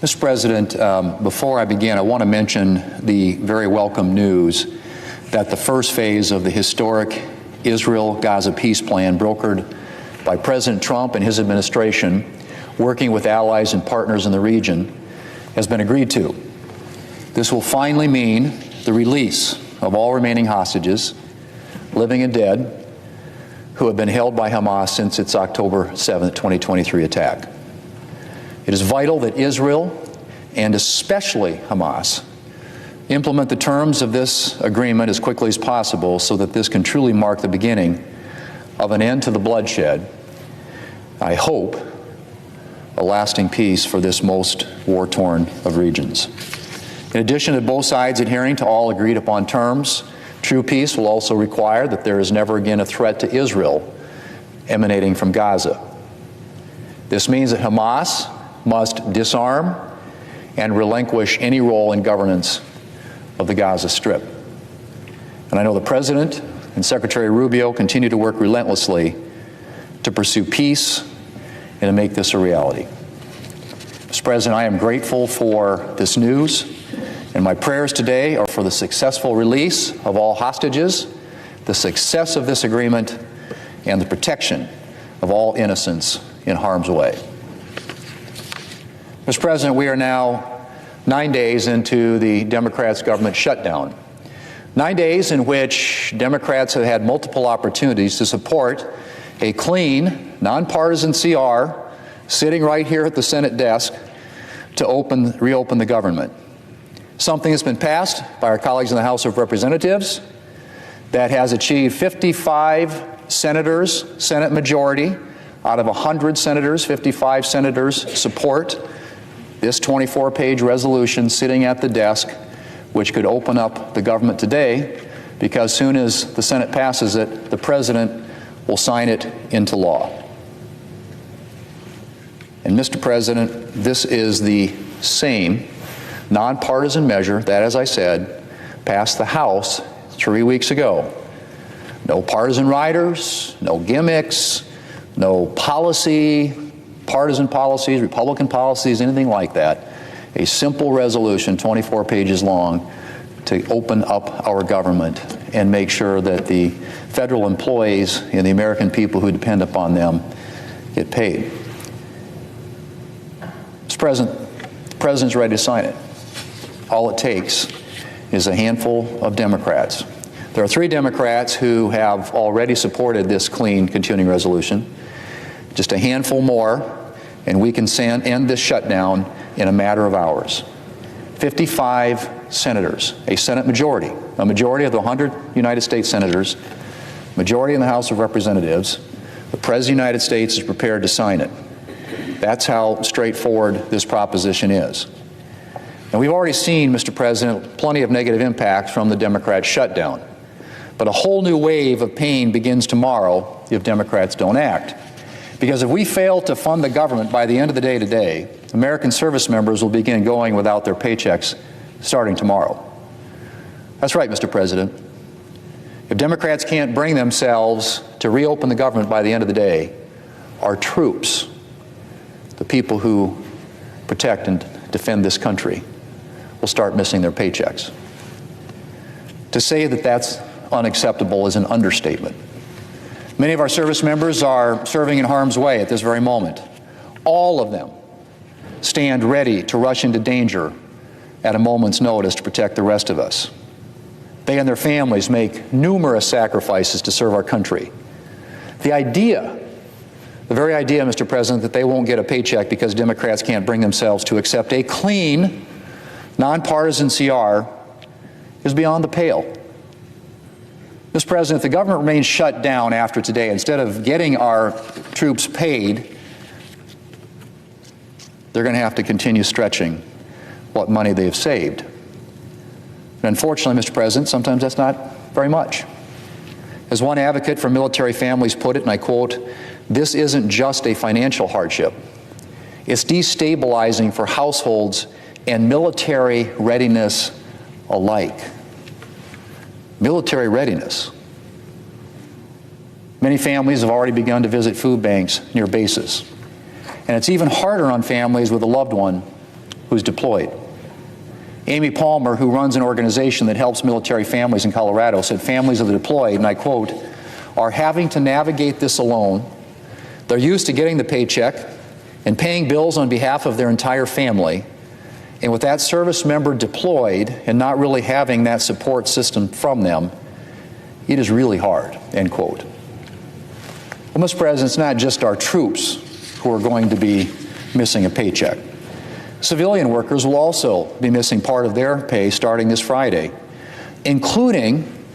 Mr. President, before I begin, I want to mention the very welcome news that the first phase of the historic Israel-Gaza peace plan brokered by President Trump and his administration, working with allies and partners in the region, has been agreed to. This will finally mean the release of all remaining hostages, living and dead, who have been held by Hamas since its October 7, 2023 attack. It is vital that Israel, and especially Hamas, implement the terms of this agreement as quickly as possible so that this can truly mark the beginning of an end to the bloodshed. I hope a lasting peace for this most war-torn of regions. In addition to both sides adhering to all agreed upon terms, true peace will also require that there is never again a threat to Israel emanating from Gaza. This means that Hamas must disarm and relinquish any role in governance of the Gaza Strip. And I know the President and Secretary Rubio continue to work relentlessly to pursue peace and to make this a reality. Mr. President, I am grateful for this news, and my prayers today are for the successful release of all hostages, the success of this agreement, and the protection of all innocents in harm's way. Mr. President, we are now 9 days into the Democrats' government shutdown. 9 days in which Democrats have had multiple opportunities to support a clean, nonpartisan CR sitting right here at the Senate desk to reopen the government. Something that's been passed by our colleagues in the House of Representatives that has achieved 55 senators, Senate majority, out of 100 senators, 55 senators support this 24-page resolution sitting at the desk, which could open up the government today, because soon as the Senate passes it, the President will sign it into law. And Mr. President, this is the same nonpartisan measure that, as I said, passed the House 3 weeks ago. No partisan riders, no gimmicks, no partisan policies, Republican policies, anything like that. A simple resolution, 24 pages long, to open up our government and make sure that the federal employees and the American people who depend upon them get paid. Mr. President, the President's ready to sign it. All it takes is a handful of Democrats. There are 3 Democrats who have already supported this clean continuing resolution. Just a handful more, and we can end this shutdown in a matter of hours. 55 senators, a Senate majority, a majority of the 100 United States senators, majority in the House of Representatives. The President of the United States is prepared to sign it. That's how straightforward this proposition is. And we've already seen, Mr. President, plenty of negative impact from the Democrat shutdown. But a whole new wave of pain begins tomorrow if Democrats don't act. Because if we fail to fund the government by the end of the day today, American service members will begin going without their paychecks starting tomorrow. That's right, Mr. President. If Democrats can't bring themselves to reopen the government by the end of the day, our troops, the people who protect and defend this country, will start missing their paychecks. To say that that's unacceptable is an understatement. Many of our service members are serving in harm's way at this very moment. All of them stand ready to rush into danger at a moment's notice to protect the rest of us. They and their families make numerous sacrifices to serve our country. The very idea, Mr. President, that they won't get a paycheck because Democrats can't bring themselves to accept a clean, nonpartisan CR is beyond the pale. Mr. President, if the government remains shut down after today, instead of getting our troops paid, they're going to have to continue stretching what money they've saved. And unfortunately, Mr. President, sometimes that's not very much. As one advocate for military families put it, and I quote, "This isn't just a financial hardship. It's destabilizing for households and military readiness alike." Military readiness. Many families have already begun to visit food banks near bases. And it's even harder on families with a loved one who's deployed. Amy Palmer, who runs an organization that helps military families in Colorado, said families of the deployed, and I quote, are having to navigate this alone. They're used to getting the paycheck and paying bills on behalf of their entire family. And with that service member deployed and not really having that support system from them, it is really hard, end quote. Well, Mr. President, it's not just our troops who are going to be missing a paycheck. Civilian workers will also be missing part of their pay starting this Friday, including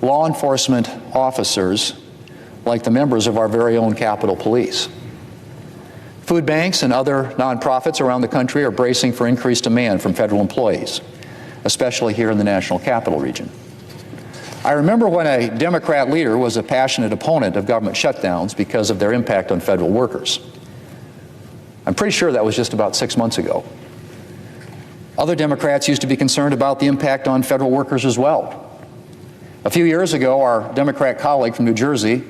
law enforcement officers like the members of our very own Capitol Police. Food banks and other nonprofits around the country are bracing for increased demand from federal employees, especially here in the National Capital Region. I remember when a Democrat leader was a passionate opponent of government shutdowns because of their impact on federal workers. I'm pretty sure that was just about 6 months ago. Other Democrats used to be concerned about the impact on federal workers as well. A few years ago, our Democrat colleague from New Jersey,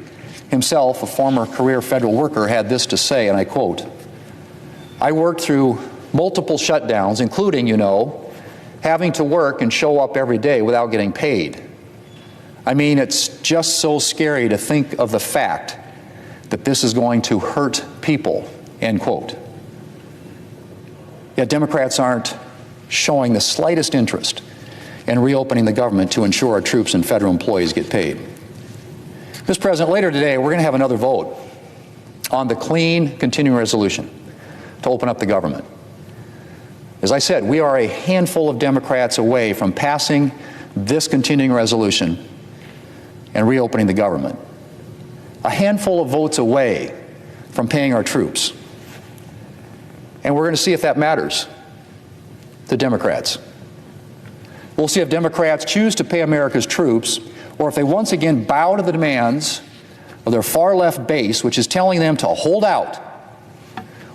himself a former career federal worker, had this to say, and I quote, I worked through multiple shutdowns, including, having to work and show up every day without getting paid. I mean, it's just so scary to think of the fact that this is going to hurt people, end quote. Yet Democrats aren't showing the slightest interest in reopening the government to ensure our troops and federal employees get paid. Mr. President, later today, we're going to have another vote on the clean continuing resolution to open up the government. As I said, we are a handful of Democrats away from passing this continuing resolution and reopening the government. A handful of votes away from paying our troops. And we're going to see if that matters to Democrats. We'll see if Democrats choose to pay America's troops, or if they once again bow to the demands of their far-left base, which is telling them to hold out,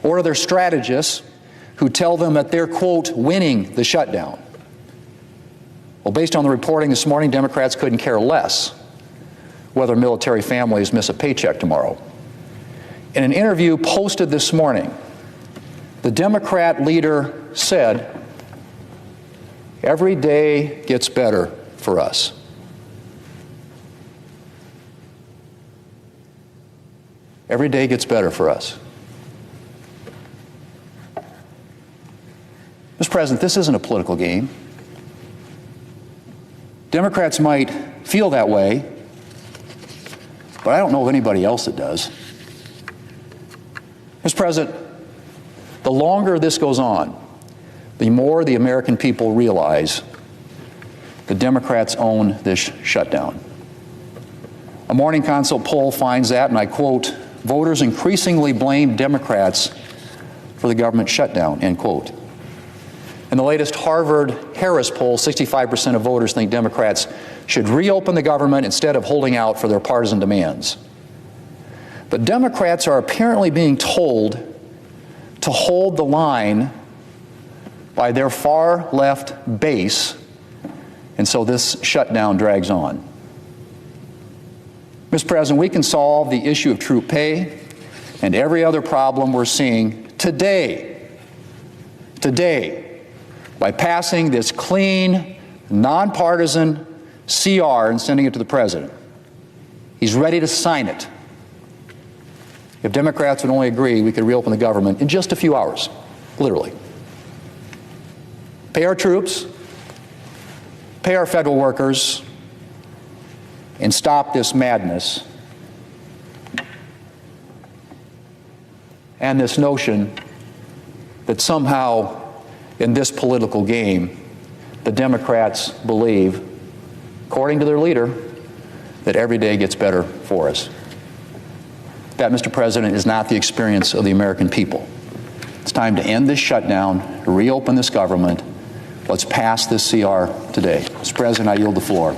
or to their strategists who tell them that they're, quote, winning the shutdown. Well, based on the reporting this morning, Democrats couldn't care less whether military families miss a paycheck tomorrow. In an interview posted this morning, the Democrat leader said, every day gets better for us. Every day gets better for us. Mr. President, this isn't a political game. Democrats might feel that way, but I don't know of anybody else that does. Mr. President, the longer this goes on, the more the American people realize the Democrats own this shutdown. A Morning Consult poll finds that, and I quote, voters increasingly blame Democrats for the government shutdown, end quote. In the latest Harvard-Harris poll, 65% of voters think Democrats should reopen the government instead of holding out for their partisan demands. But Democrats are apparently being told to hold the line by their far-left base, and so this shutdown drags on. Mr. President, we can solve the issue of troop pay and every other problem we're seeing today, by passing this clean, nonpartisan CR and sending it to the President. He's ready to sign it. If Democrats would only agree, we could reopen the government in just a few hours, literally. Pay our troops, pay our federal workers, and stop this madness and this notion that somehow in this political game, the Democrats believe, according to their leader, that every day gets better for us. That, Mr. President, is not the experience of the American people. It's time to end this shutdown, to reopen this government. Let's pass this CR today. Mr. President, I yield the floor.